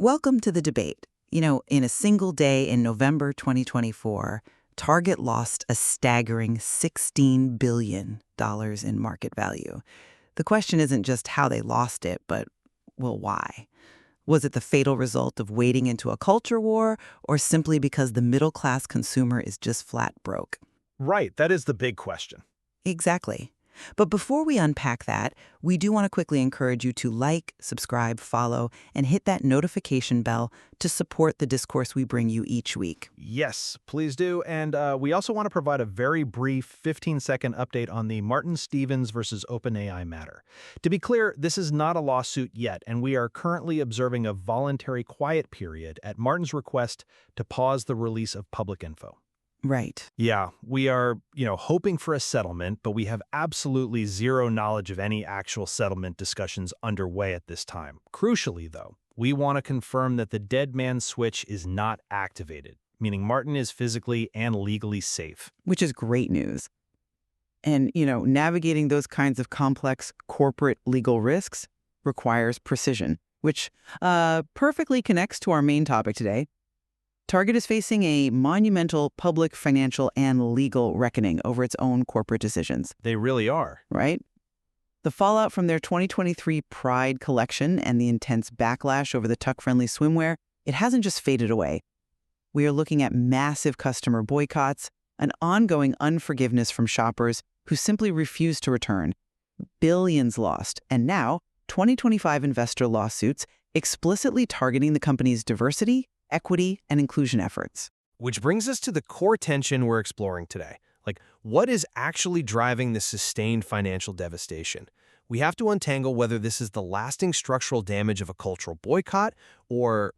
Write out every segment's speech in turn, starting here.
Welcome to the debate. In a single day in November 2024, Target lost a staggering $16 billion in market value. The question isn't just how they lost it, but, well, why? Was it the fatal result of wading into a culture war, or simply because the middle-class consumer is just flat broke? Right, that is the big question. Exactly. But before we unpack that, we do want to quickly encourage you to like, subscribe, follow, and hit that notification bell to support the discourse we bring you each week. Yes, please do. And we also want to provide a very brief 15-second update on the Martin Stevens versus OpenAI matter. To be clear, this is not a lawsuit yet, and we are currently observing a voluntary quiet period at Martin's request to pause the release of public info. Right. Yeah, we are, hoping for a settlement, but we have absolutely zero knowledge of any actual settlement discussions underway at this time. Crucially, though, we want to confirm that the dead man switch is not activated, meaning Martin is physically and legally safe. Which is great news. And, navigating those kinds of complex corporate legal risks requires precision, which perfectly connects to our main topic today. Target is facing a monumental public, financial, and legal reckoning over its own corporate decisions. They really are. Right? The fallout from their 2023 Pride collection and the intense backlash over the tuck-friendly swimwear, it hasn't just faded away. We are looking at massive customer boycotts, an ongoing unforgiveness from shoppers who simply refuse to return, billions lost, and now 2025 investor lawsuits explicitly targeting the company's diversity, equity, and inclusion efforts. Which brings us to the core tension we're exploring today. What is actually driving this sustained financial devastation? We have to untangle whether this is the lasting structural damage of a cultural boycott or,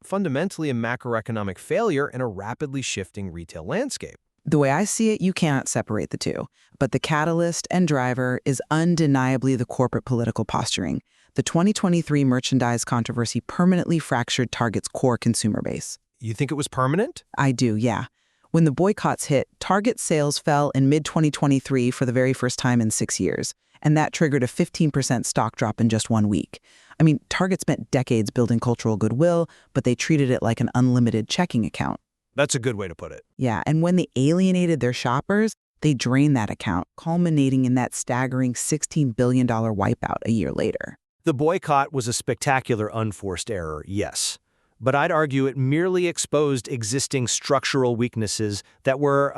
fundamentally a macroeconomic failure in a rapidly shifting retail landscape. The way I see it, you cannot separate the two. But the catalyst and driver is undeniably the corporate political posturing. The 2023 merchandise controversy permanently fractured Target's core consumer base. You think it was permanent? I do, yeah. When the boycotts hit, Target sales fell in mid-2023 for the very first time in 6 years, and that triggered a 15% stock drop in just 1 week. Target spent decades building cultural goodwill, but they treated it like an unlimited checking account. That's a good way to put it. Yeah, and when they alienated their shoppers, they drained that account, culminating in that staggering $16 billion wipeout a year later. The boycott was a spectacular unforced error, yes. But I'd argue it merely exposed existing structural weaknesses that were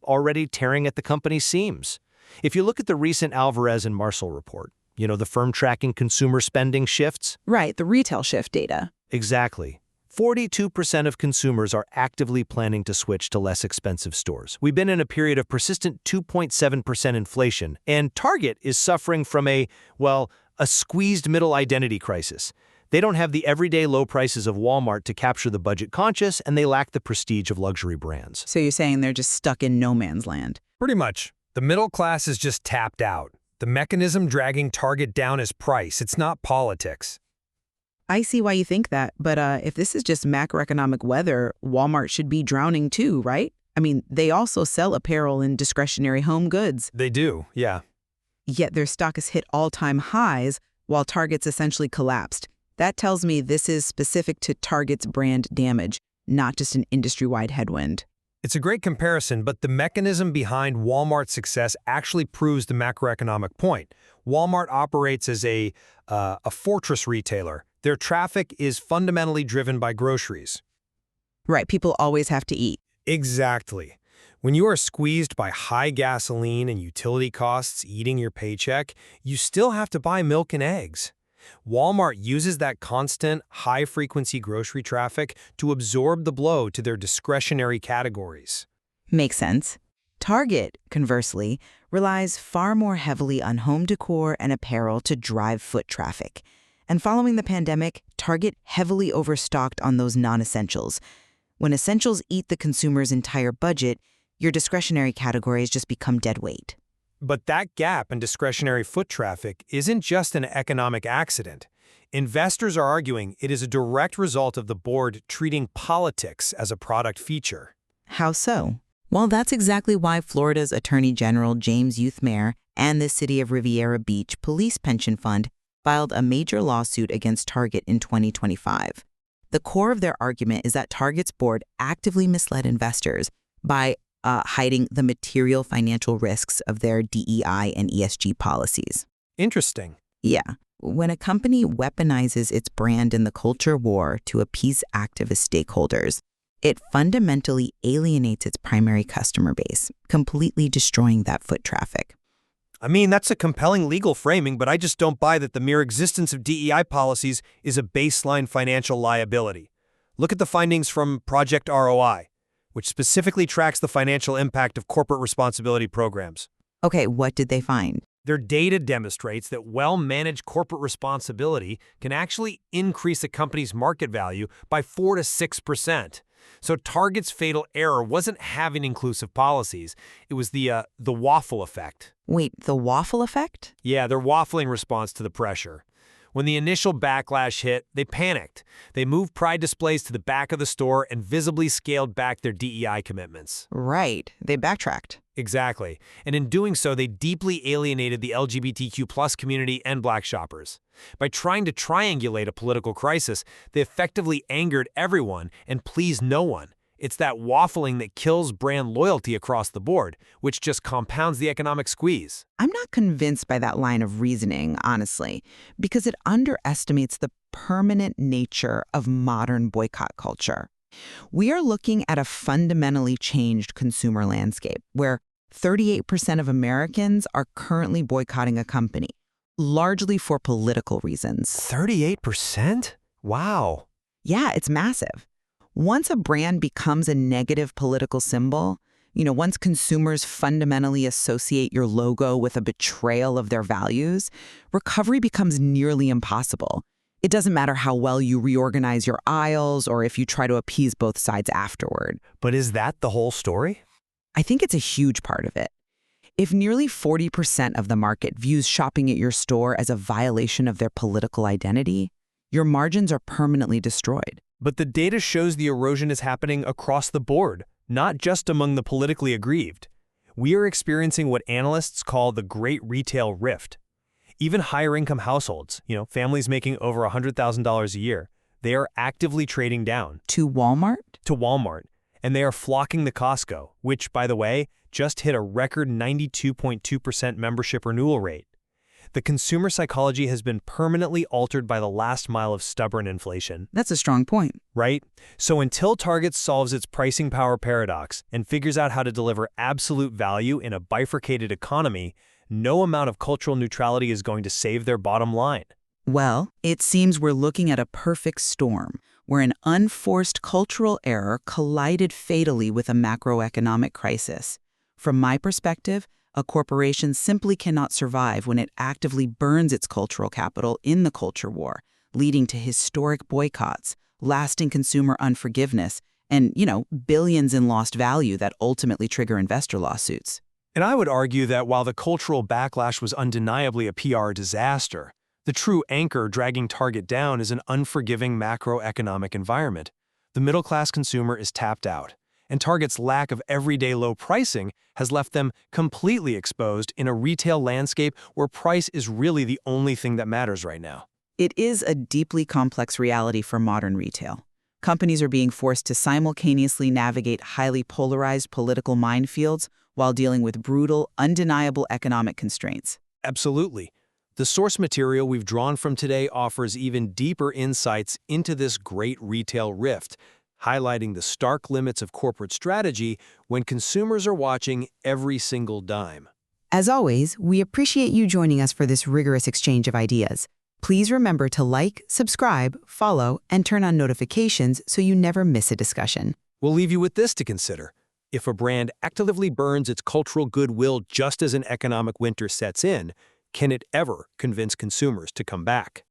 already tearing at the company's seams. If you look at the recent Alvarez and Marsal report, the firm tracking consumer spending shifts. Right, the retail shift data. Exactly. 42% of consumers are actively planning to switch to less expensive stores. We've been in a period of persistent 2.7% inflation, and Target is suffering from a squeezed middle identity crisis. They don't have the everyday low prices of Walmart to capture the budget conscious, and they lack the prestige of luxury brands. So you're saying they're just stuck in no man's land? Pretty much. The middle class is just tapped out. The mechanism dragging Target down is price. It's not politics. I see why you think that, but if this is just macroeconomic weather, Walmart should be drowning too, right? They also sell apparel and discretionary home goods. They do, yeah. Yet their stock has hit all-time highs, while Target's essentially collapsed. That tells me this is specific to Target's brand damage, not just an industry-wide headwind. It's a great comparison, but the mechanism behind Walmart's success actually proves the macroeconomic point. Walmart operates as a fortress retailer. Their traffic is fundamentally driven by groceries. Right, people always have to eat. Exactly. When you are squeezed by high gasoline and utility costs eating your paycheck, you still have to buy milk and eggs. Walmart uses that constant, high-frequency grocery traffic to absorb the blow to their discretionary categories. Makes sense. Target, conversely, relies far more heavily on home decor and apparel to drive foot traffic. And following the pandemic, Target heavily overstocked on those non-essentials. When essentials eat the consumer's entire budget, your discretionary categories just become dead weight. But that gap in discretionary foot traffic isn't just an economic accident. Investors are arguing it is a direct result of the board treating politics as a product feature. How so? Well, that's exactly why Florida's Attorney General James Youthmaire and the City of Riviera Beach Police Pension Fund filed a major lawsuit against Target in 2025. The core of their argument is that Target's board actively misled investors by hiding the material financial risks of their DEI and ESG policies. Interesting. Yeah. When a company weaponizes its brand in the culture war to appease activist stakeholders, it fundamentally alienates its primary customer base, completely destroying that foot traffic. I mean, that's a compelling legal framing, but I just don't buy that the mere existence of DEI policies is a baseline financial liability. Look at the findings from Project ROI, which specifically tracks the financial impact of corporate responsibility programs. Okay, what did they find? Their data demonstrates that well-managed corporate responsibility can actually increase a company's market value by 4 to 6%. So Target's fatal error wasn't having inclusive policies. It was the waffle effect. Wait, the waffle effect? Yeah, their waffling response to the pressure. When the initial backlash hit, they panicked. They moved pride displays to the back of the store and visibly scaled back their DEI commitments. Right, they backtracked. Exactly. And in doing so, they deeply alienated the LGBTQ+ community and Black shoppers. By trying to triangulate a political crisis, they effectively angered everyone and pleased no one. It's that waffling that kills brand loyalty across the board, which just compounds the economic squeeze. I'm not convinced by that line of reasoning, honestly, because it underestimates the permanent nature of modern boycott culture. We are looking at a fundamentally changed consumer landscape where 38% of Americans are currently boycotting a company, largely for political reasons. 38%? Wow. Yeah, it's massive. Once a brand becomes a negative political symbol, once consumers fundamentally associate your logo with a betrayal of their values, recovery becomes nearly impossible. It doesn't matter how well you reorganize your aisles or if you try to appease both sides afterward. But is that the whole story? I think it's a huge part of it. If nearly 40% of the market views shopping at your store as a violation of their political identity, your margins are permanently destroyed. But the data shows the erosion is happening across the board, not just among the politically aggrieved. We are experiencing what analysts call the Great Retail Rift. Even higher-income households, families making over $100,000 a year, they are actively trading down. To Walmart? To Walmart. And they are flocking to Costco, which, by the way, just hit a record 92.2% membership renewal rate. The consumer psychology has been permanently altered by the last mile of stubborn inflation. That's a strong point. Right? So until Target solves its pricing power paradox and figures out how to deliver absolute value in a bifurcated economy, no amount of cultural neutrality is going to save their bottom line. Well, it seems we're looking at a perfect storm, where an unforced cultural error collided fatally with a macroeconomic crisis. From my perspective, a corporation simply cannot survive when it actively burns its cultural capital in the culture war, leading to historic boycotts, lasting consumer unforgiveness, and, billions in lost value that ultimately trigger investor lawsuits. And I would argue that while the cultural backlash was undeniably a PR disaster, the true anchor dragging Target down is an unforgiving macroeconomic environment. The middle-class consumer is tapped out, and Target's lack of everyday low pricing has left them completely exposed in a retail landscape where price is really the only thing that matters right now. It is a deeply complex reality for modern retail. Companies are being forced to simultaneously navigate highly polarized political minefields while dealing with brutal, undeniable economic constraints. Absolutely. The source material we've drawn from today offers even deeper insights into this great retail rift, highlighting the stark limits of corporate strategy when consumers are watching every single dime. As always, we appreciate you joining us for this rigorous exchange of ideas. Please remember to like, subscribe, follow, and turn on notifications so you never miss a discussion. We'll leave you with this to consider. If a brand actively burns its cultural goodwill just as an economic winter sets in, can it ever convince consumers to come back?